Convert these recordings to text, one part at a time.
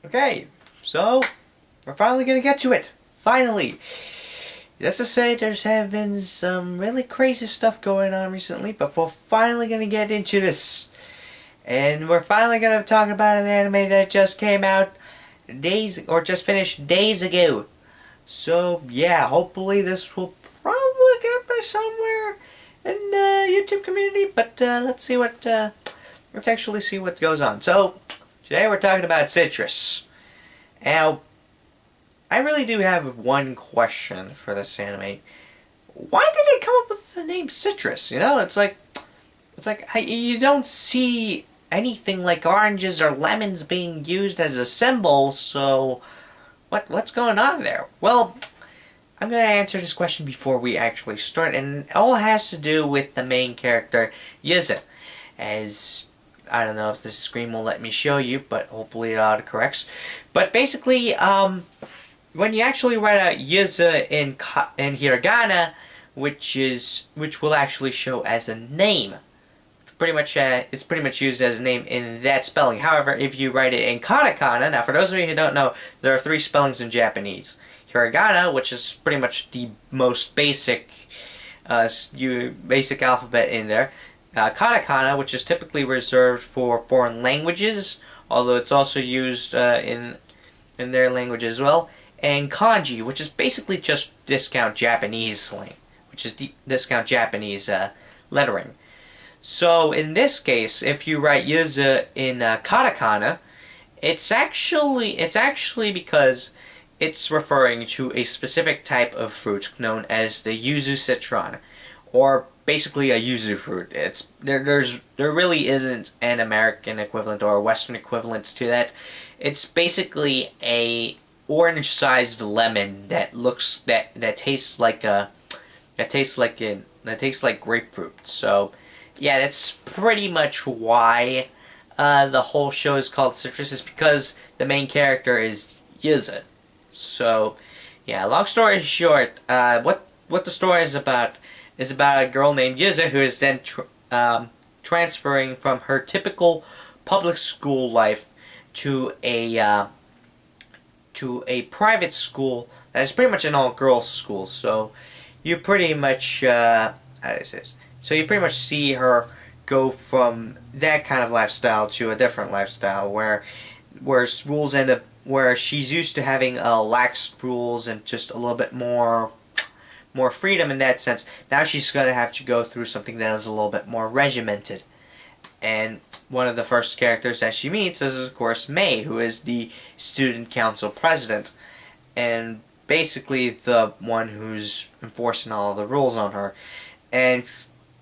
Okay, so we're finally gonna get to it. Finally. Let's just say there's have been some really crazy stuff going on recently, but we're finally gonna get into this. And we're finally gonna talk about an anime that just came out just finished days ago. So yeah, hopefully this will probably get me somewhere in the YouTube community, but let's actually see what goes on. So today we're talking about Citrus. Now, I really do have one question for this anime. Why did they come up with the name Citrus? You know, you don't see anything like oranges or lemons being used as a symbol, so what's going on there? Well, I'm going to answer this question before we actually start, and it all has to do with the main character, Yuzu. As I don't know if the screen will let me show you, but hopefully it autocorrects. But basically, when you actually write out Yuzu in hiragana, which will actually show as a name, it's pretty much used as a name in that spelling. However, if you write it in katakana, now for those of you who don't know, there are 3 spellings in Japanese. Hiragana, which is pretty much the most basic alphabet in there. Katakana, which is typically reserved for foreign languages, although it's also used in their language as well. And kanji, which is basically just discount Japanese slang, which is discount Japanese lettering. So in this case, if you write yuzu in katakana, it's actually because it's referring to a specific type of fruit known as the yuzu citron, or basically a yuzu fruit. There really isn't an American equivalent or a Western equivalent to that. It's basically a orange-sized lemon that tastes like grapefruit. So yeah, that's pretty much why the whole show is called Citrus, is because the main character is Yuzu. So yeah, long story short, what the story is about a girl named Yuzu who is then transferring from her typical public school life to a private school that is pretty much an all-girls school. So you pretty much you pretty much see her go from that kind of lifestyle to a different lifestyle where rules end up where she's used to having lax rules and just a little bit more freedom in that sense. Now she's going to have to go through something that is a little bit more regimented. And one of the first characters that she meets is, of course, May, who is the student council president, and basically the one who's enforcing all the rules on her. And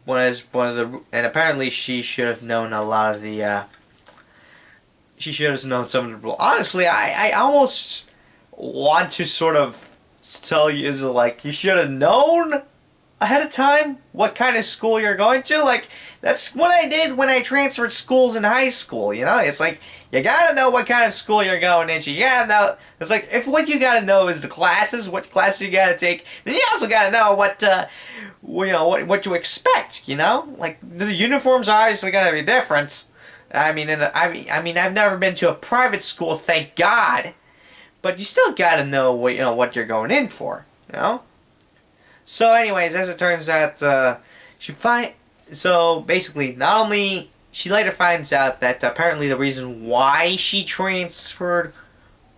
apparently she should have known a lot of the she should have known some of the rules. Honestly, I almost want to sort of tell you, is like, you should have known ahead of time what kind of school you're going to. Like, that's what I did when I transferred schools in high school, you know? It's like, you gotta know what kind of school you're going into. You gotta know, it's like, if what you gotta know is the classes, what classes you gotta take, then you also gotta know what you expect, you know? Like, the uniforms are obviously gonna be different. I mean, I've never been to a private school, thank God. But you still gotta know what you're going in for, you know? So anyways, as it turns out, so basically, not only, she later finds out that apparently the reason why she transferred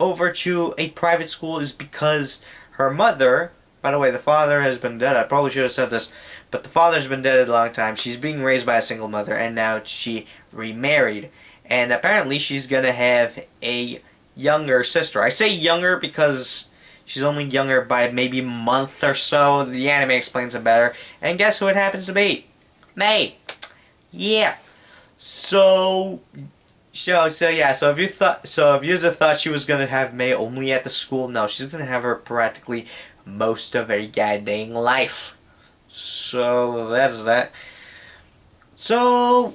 over to a private school is because her mother, by the way, the father has been dead, I probably should have said this, but the father's been dead a long time. She's being raised by a single mother, and now she remarried. And apparently she's gonna have a younger sister. I say younger because she's only younger by maybe a month or so. The anime explains it better. And guess who it happens to be? May. Yeah. So if Yuzu thought she was gonna have May only at the school, no, she's gonna have her practically most of her goddamn life. So that's that. So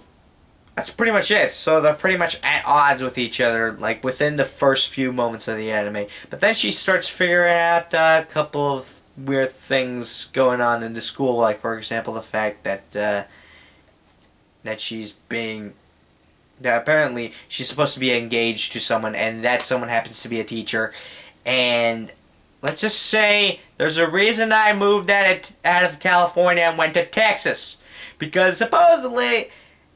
that's pretty much it. So they're pretty much at odds with each other, like, within the first few moments of the anime. But then she starts figuring out a couple of weird things going on in the school, like, for example, the fact that she's being that apparently she's supposed to be engaged to someone, and that someone happens to be a teacher. And let's just say there's a reason I moved out of California and went to Texas. Because supposedly,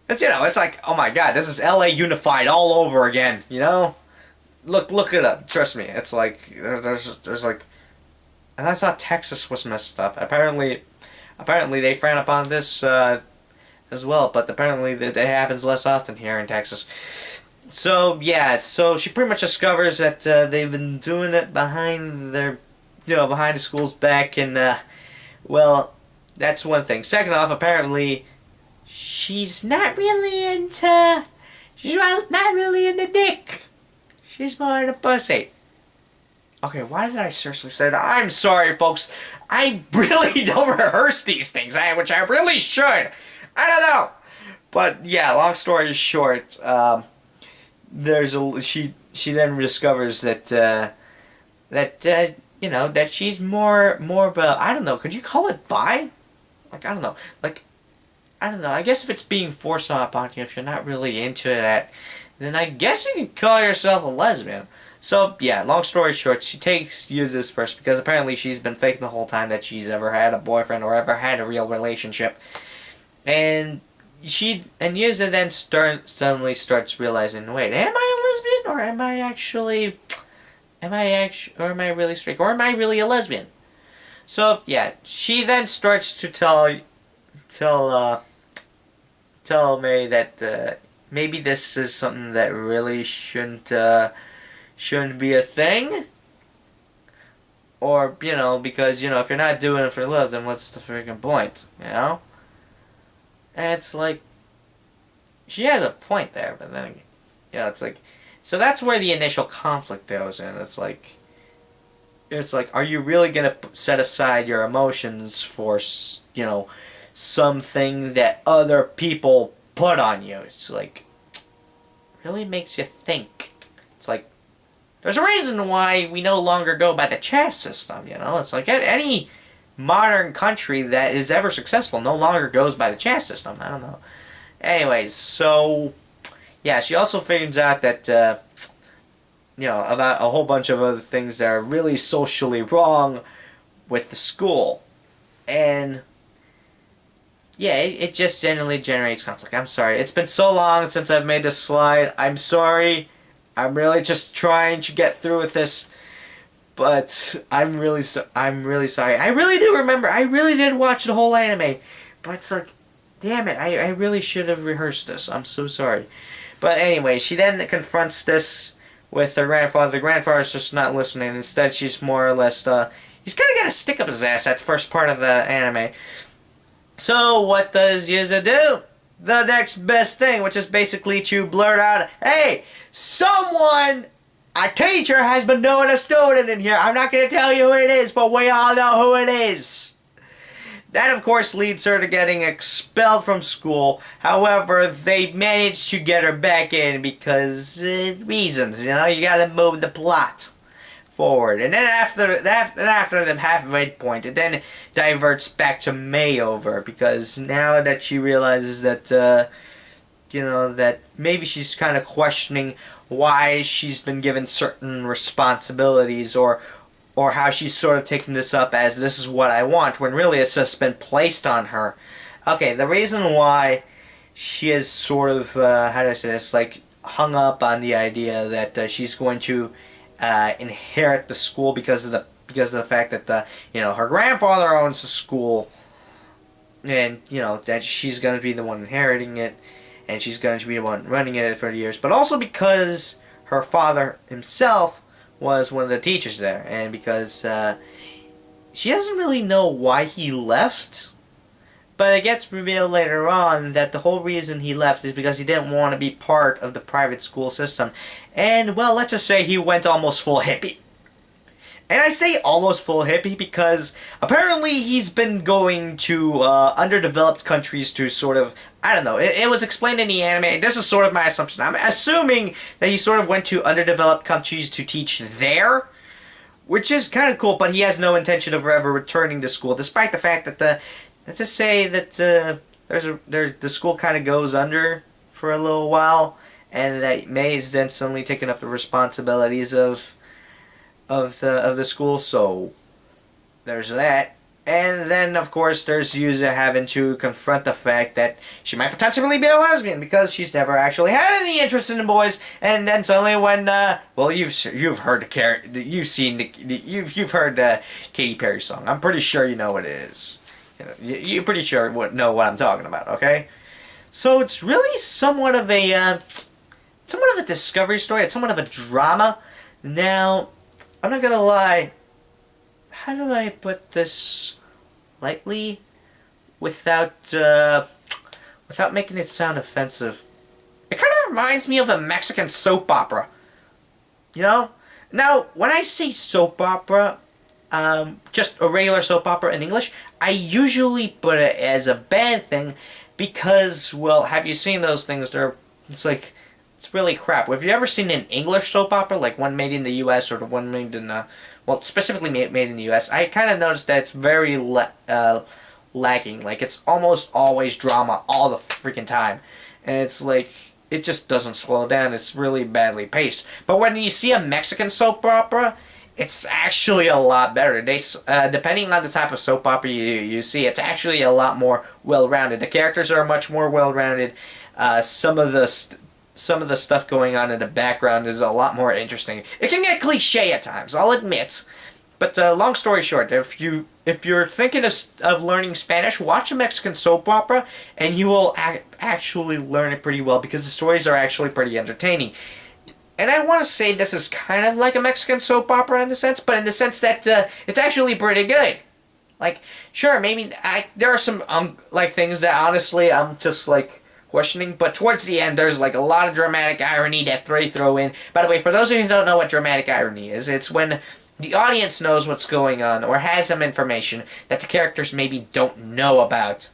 it's, it's like, oh my god, this is LA unified all over again, Look it up. Trust me. It's like, there's like, and I thought Texas was messed up. Apparently they frown upon this, as well, but apparently it happens less often here in Texas. So yeah, so she pretty much discovers that they've been doing it behind the school's back, and well, that's one thing. Second off, apparently she's not really into dick. She's more into pussy. Okay, why did I seriously say that? I'm sorry, folks. I really don't rehearse these things, which I really should. I don't know. But yeah, long story short, she then discovers that that she's more of a, I don't know, could you call it bi? Like, I don't know. Like, I don't know. I guess if it's being forced upon you, if you're not really into that, then I guess you can call yourself a lesbian. So, yeah, long story short, she uses this person because apparently she's been faking the whole time that she's ever had a boyfriend or ever had a real relationship. And Yuza then suddenly starts realizing, wait, am I a lesbian? Or am I really straight? Or am I really a lesbian? So, yeah, she then starts to tell Mary that maybe this is something that really shouldn't be a thing. Or, because, if you're not doing it for love, then what's the freaking point, And it's like, she has a point there, but then, it's like, so that's where the initial conflict goes in. It's like, are you really going to set aside your emotions for, something that other people put on you? It's like, really makes you think. It's like, there's a reason why we no longer go by the caste system, It's like any modern country that is ever successful no longer goes by the caste system. I don't know. Anyways, so, yeah, she also figures out that, about a whole bunch of other things that are really socially wrong with the school. And, yeah, it just generally generates conflict. I'm sorry. It's been so long since I've made this slide. I'm sorry. I'm really just trying to get through with this. But I'm really sorry. I really do remember. I really did watch the whole anime. But it's like, damn it. I really should have rehearsed this. I'm so sorry. But anyway, she then confronts this with her grandfather. The grandfather's just not listening. Instead, she's more or less, he's kind of got a stick up his ass at the first part of the anime. So, what does Yuza do? The next best thing, which is basically to blurt out, hey, a teacher has been doing a student in here. I'm not going to tell you who it is, but we all know who it is. That, of course, leads her to getting expelled from school. However, they managed to get her back in because reasons, you got to move the plot forward. And then after the halfway point, it then diverts back to Mayover because now that she realizes that, that maybe she's kind of questioning why she's been given certain responsibilities or how she's sort of taking this up as this is what I want, when really it's just been placed on her. Okay, the reason why she is sort of, how do I say this, like hung up on the idea that she's going to inherit the school because of the fact that her grandfather owns the school, and that she's going to be the one inheriting it, and she's going to be the one running it for years, but also because her father himself was one of the teachers there, and because she doesn't really know why he left, but it gets revealed later on that the whole reason he left is because he didn't want to be part of the private school system, and, well, let's just say he went almost full hippie. And I say almost full hippie because apparently he's been going to underdeveloped countries to sort of, I don't know, it was explained in the anime. This is sort of my assumption. I'm assuming that he sort of went to underdeveloped countries to teach there, which is kind of cool, but he has no intention of ever returning to school, despite the fact that let's just say that the school kind of goes under for a little while, and that May is then suddenly taking up the responsibilities of the school. So there's that. And then, of course, there's Yuza having to confront the fact that she might potentially be a lesbian because she's never actually had any interest in boys. And then suddenly, when well, you've heard you've heard Katy Perry's song. I'm pretty sure you know what it is. You're pretty sure know what I'm talking about. Okay, so it's really somewhat of a discovery story. It's somewhat of a drama. Now, I'm not gonna lie. How do I put this lightly without making it sound offensive? It kind of reminds me of a Mexican soap opera. You know? Now, when I say soap opera, just a regular soap opera in English, I usually put it as a bad thing because, well, have you seen those things? It's really crap. Have you ever seen an English soap opera, like one made in the U.S. or the one made in well, specifically made in the U.S.? I kind of noticed that it's very lacking. Like, it's almost always drama all the freaking time. And it's like, it just doesn't slow down. It's really badly paced. But when you see a Mexican soap opera, it's actually a lot better. Depending on the type of soap opera you see, it's actually a lot more well-rounded. The characters are much more well-rounded. Some of the stuff going on in the background is a lot more interesting. It can get cliche at times, I'll admit. But long story short, if you're thinking of learning Spanish, watch a Mexican soap opera, and you will actually learn it pretty well because the stories are actually pretty entertaining. And I want to say this is kind of like a Mexican soap opera in the sense, but in the sense that it's actually pretty good. Like, sure, maybe there are some like things that honestly I'm just like questioning, but towards the end there's like a lot of dramatic irony that they throw in. By the way, for those of you who don't know what dramatic irony is, it's when the audience knows what's going on or has some information that the characters maybe don't know about,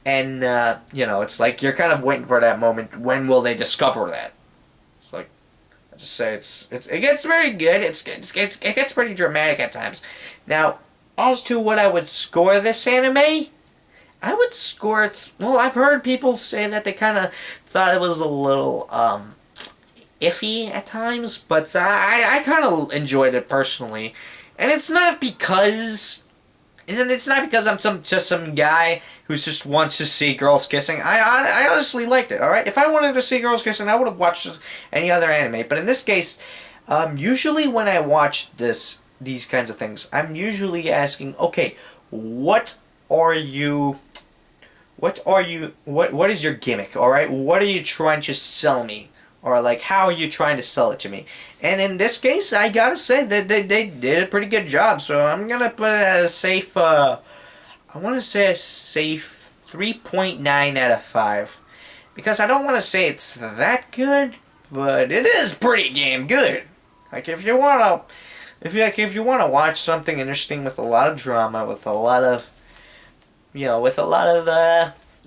and it's like you're kind of waiting for that moment. When will they discover that? It's like, I just say it gets very good. It gets pretty dramatic at times. Now, as to what I would score this anime, I would score it. Well, I've heard people say that they kind of thought it was a little iffy at times, but I kind of enjoyed it personally, and it's not because I'm just some guy who just wants to see girls kissing. I honestly liked it. All right, if I wanted to see girls kissing, I would have watched any other anime. But in this case, usually when I watch these kinds of things, I'm usually asking, okay, what is your gimmick, alright? What are you trying to sell me? Or, like, how are you trying to sell it to me? And in this case, I gotta say that they did a pretty good job. So I'm gonna put it at a safe, I want to say a safe 3.9 out of 5. Because I don't want to say it's that good, but it is pretty damn good. Like, if you want to watch something interesting with a lot of drama, with a lot of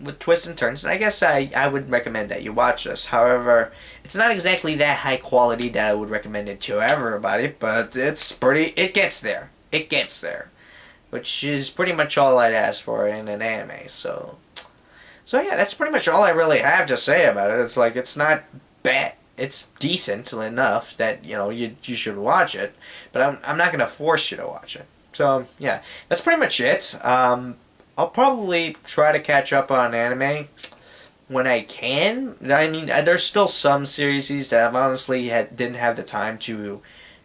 with twists and turns, and I guess I would recommend that you watch this. However, it's not exactly that high quality that I would recommend it to everybody, but it gets there. It gets there. Which is pretty much all I'd ask for in an anime, so yeah, that's pretty much all I really have to say about it. It's like, it's not bad. It's decent enough that, you should watch it, but I'm not going to force you to watch it. So, yeah, that's pretty much it. I'll probably try to catch up on anime when I can. I mean, there's still some series that I've honestly didn't have the time to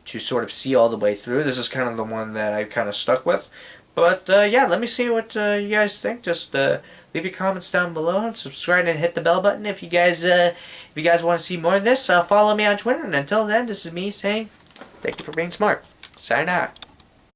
sort of see all the way through. This is kind of the one that I kind of stuck with. But yeah, let me see what you guys think. Just leave your comments down below and subscribe and hit the bell button if you guys want to see more of this. Follow me on Twitter, and until then, this is me saying thank you for being smart. Sayonara.